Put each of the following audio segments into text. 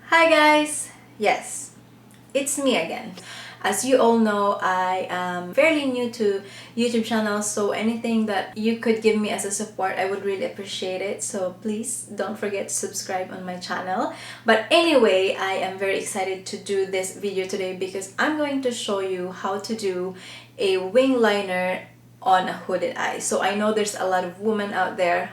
Hi guys! Yes, it's me again. As you all know, I am fairly new to YouTube channel, so anything that you could give me as a support, I would really appreciate it. So please don't forget to subscribe on my channel. But anyway, I am very excited to do this video today because I'm going to show you how to do a wing liner on a hooded eye. So I know there's a lot of women out there,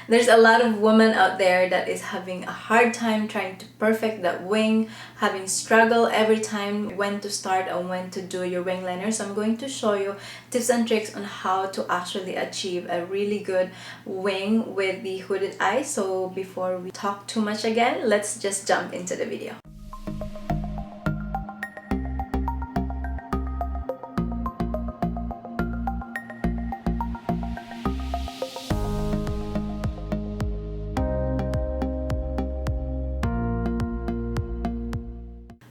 there's a lot of women out there that is having a hard time trying to perfect that wing, having struggle every time when to start and when to do your wing liner. So I'm going to show you tips and tricks on how to actually achieve a really good wing with the hooded eye. So before we talk too much again, let's just jump into the video.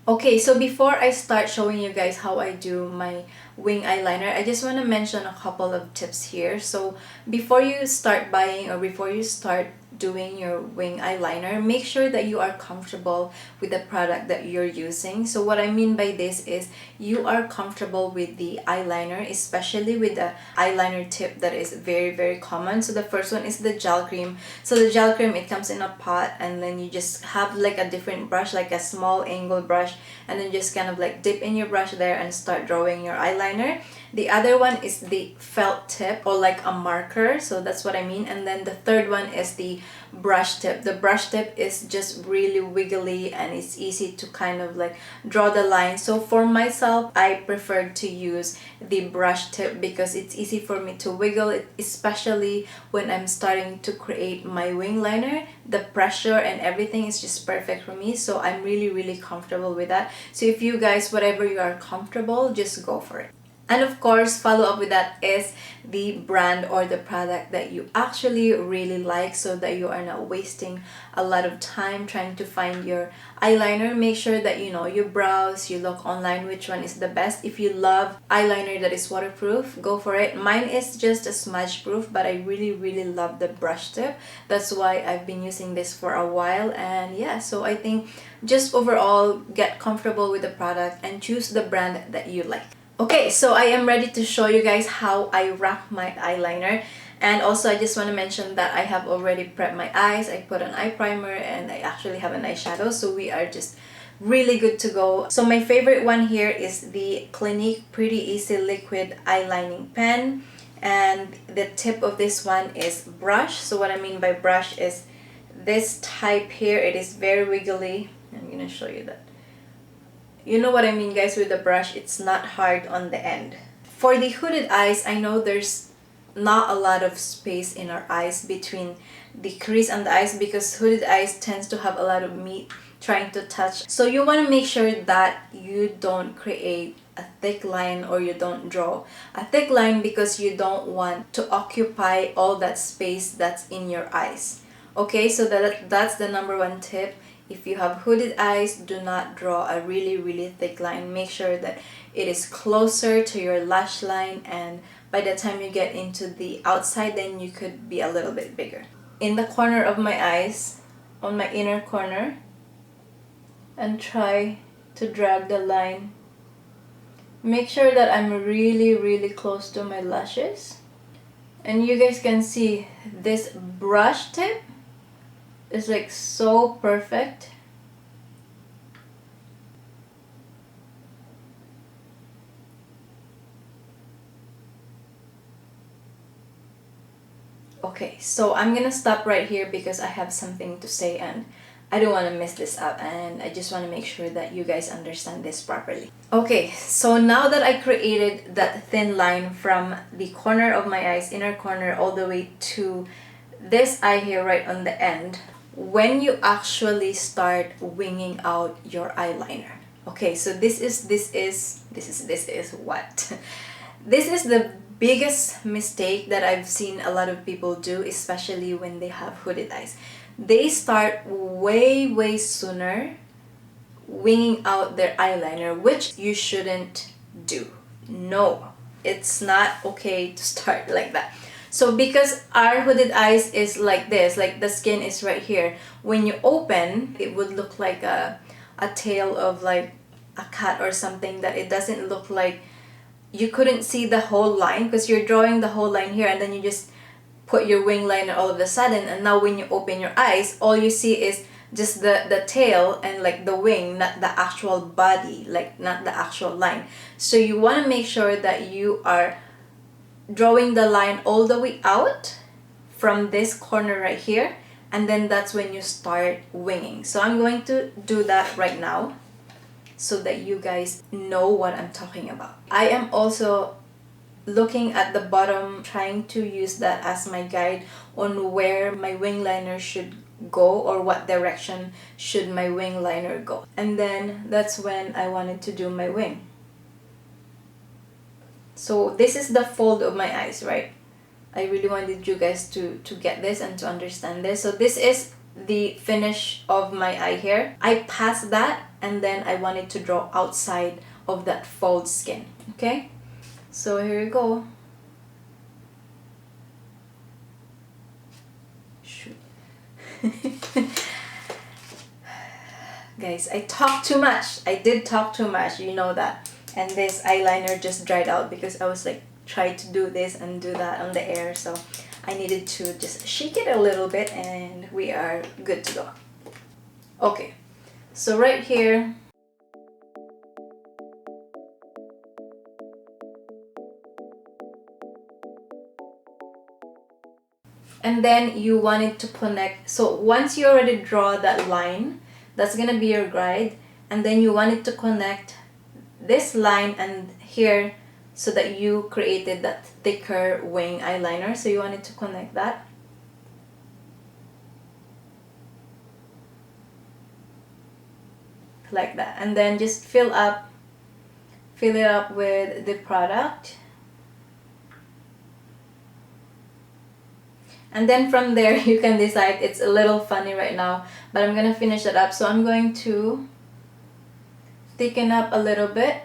Okay, so before I start showing you guys how I do my wing eyeliner, I just want to mention a couple of tips here. So before you start buying or before you start doing your wing eyeliner, make sure that you are comfortable with the product that you're using. So what I mean by this is you are comfortable with the eyeliner, especially with the eyeliner tip that is very common. So the first one is the gel cream. So the gel cream, it comes in a pot and then you just have like a different brush, like a small angle brush, and then just kind of like dip in your brush there and start drawing your eyeliner. The other one is the felt tip or like a marker, so that's what I mean. And then the third one is the brush tip. The brush tip is just really wiggly and it's easy to kind of like draw the line. So for myself, I prefer to use the brush tip because it's easy for me to wiggle it, especially when I'm starting to create my wing liner. The pressure and everything is just perfect for me, so I'm really comfortable with that. So if you guys, whatever you are comfortable, just go for it. And of course, follow up with that is the brand or the product that you actually really like, so that you are not wasting a lot of time trying to find your eyeliner. Make sure that you browse, you look online which one is the best. If you love eyeliner that is waterproof, go for it. Mine is just a smudge proof, but I really love the brush tip. That's why I've been using this for a while. And yeah, so I think just overall get comfortable with the product and choose the brand that you like. Okay, so I am ready to show you guys how I wrap my eyeliner. And also I just want to mention that I have already prepped my eyes. I put an eye primer and I actually have an eyeshadow, so we are just really good to go. So my favorite one here is the Clinique Pretty Easy Liquid Eyelining Pen, and the tip of this one is brush. So what I mean by brush is this type here. It is very wiggly. I'm gonna show you that. You know what I mean, guys, with the brush, it's not hard on the end. For the hooded eyes, I know there's not a lot of space in our eyes between the crease and the eyes because hooded eyes tends to have a lot of meat trying to touch. So you want to make sure that you don't create a thick line or you don't draw a thick line because you don't want to occupy all that space that's in your eyes. Okay, so that's the number one tip. If you have hooded eyes, do not draw a really thick line. Make sure that it is closer to your lash line, and by the time you get into the outside, then you could be a little bit bigger. In the corner of my eyes, on my inner corner, and try to drag the line. Make sure that I'm really close to my lashes. And you guys can see this brush tip is like so perfect. Okay, so I'm gonna stop right here because I have something to say and I don't want to mess this up, and I just want to make sure that you guys understand this properly. Okay, so now that I created that thin line from the corner of my eyes, inner corner, all the way to this eye here right on the end, when you actually start winging out your eyeliner. Okay, so this is what? This is the biggest mistake that I've seen a lot of people do, especially when they have hooded eyes. They start way sooner winging out their eyeliner, which you shouldn't do. No, it's not okay to start like that. So because our hooded eyes is like this, like the skin is right here, when you open, it would look like a tail of like a cat or something, that it doesn't look like, you couldn't see the whole line because you're drawing the whole line here and then you just put your wing liner all of a sudden, and now when you open your eyes, all you see is just the tail and like the wing, not the actual body, like not the actual line. So you want to make sure that you are drawing the line all the way out from this corner right here, and then that's when you start winging. So I'm going to do that right now so that you guys know what I'm talking about. I am also looking at the bottom, trying to use that as my guide on where my wing liner should go or what direction should my wing liner go. And then that's when I wanted to do my wing. So this is the fold of my eyes, right? I really wanted you guys to get this and to understand this. So this is the finish of my eye here. I passed that and then I wanted to draw outside of that fold skin, okay? So here you go. Shoot. Guys, I talk too much. I did talk too much, you know that. And this eyeliner just dried out because I was like trying to do this and do that on the air. So I needed to just shake it a little bit and we are good to go. Okay, so right here, and then you want it to connect. So once you already draw that line, that's gonna be your guide, and then you want it to connect this line and here so that you created that thicker wing eyeliner. So you want it to connect that. Like that, and then just fill it up with the product. And then from there you can decide. It's a little funny right now, but I'm gonna finish it up. So I'm going to thicken up a little bit.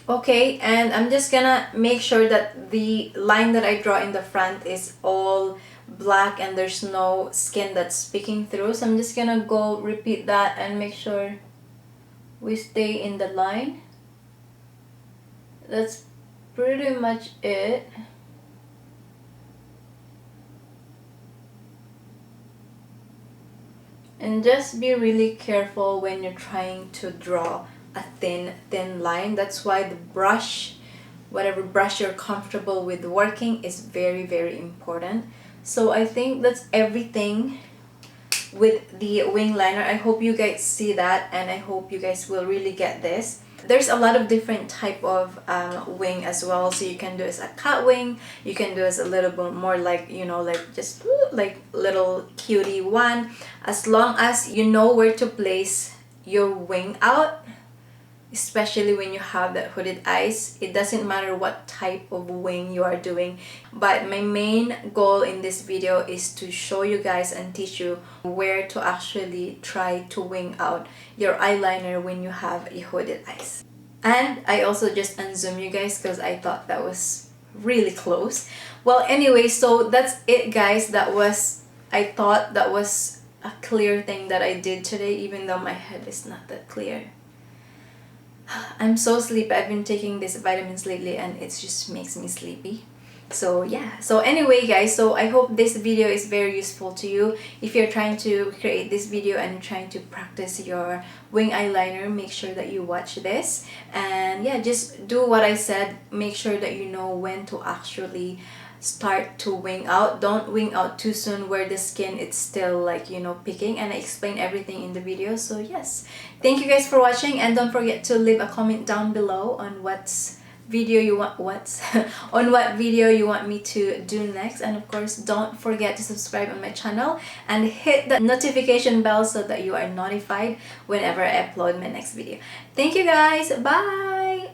Okay, and I'm just gonna make sure that the line that I draw in the front is all black and there's no skin that's peeking through. So I'm just gonna go repeat that and make sure we stay in the line. That's pretty much it. And just be really careful when you're trying to draw a thin line. That's why the brush, whatever brush you're comfortable with working, is very important. So I think that's everything with the wing liner. I hope you guys see that and I hope you guys will really get this. There's a lot of different type of wing as well. So you can do as a cat wing, you can do as a little bit more like, you know, like just like little cutie one. As long as you know where to place your wing out, especially when you have that hooded eyes, it doesn't matter what type of wing you are doing. But my main goal in this video is to show you guys and teach you where to actually try to wing out your eyeliner when you have a hooded eyes. And I also just unzoom you guys because I thought that was really close. Well, anyway, so that's it guys. I thought that was a clear thing that I did today, even though my head is not that clear. I'm so sleepy. I've been taking these vitamins lately and it just makes me sleepy. So yeah, so anyway guys, so I hope this video is very useful to you. If you're trying to create this video and you're trying to practice your wing eyeliner, make sure that you watch this. And yeah, just do what I said. Make sure that you know when to actually start to wing out. Don't wing out too soon where the skin it's still like, you know, picking, and I explain everything in the video. So yes, thank you guys for watching, and don't forget to leave a comment down below on what's video you want on what video you want me to do next. And of course, don't forget to subscribe on my channel and hit the notification bell so that you are notified whenever I upload my next video. Thank you guys. Bye.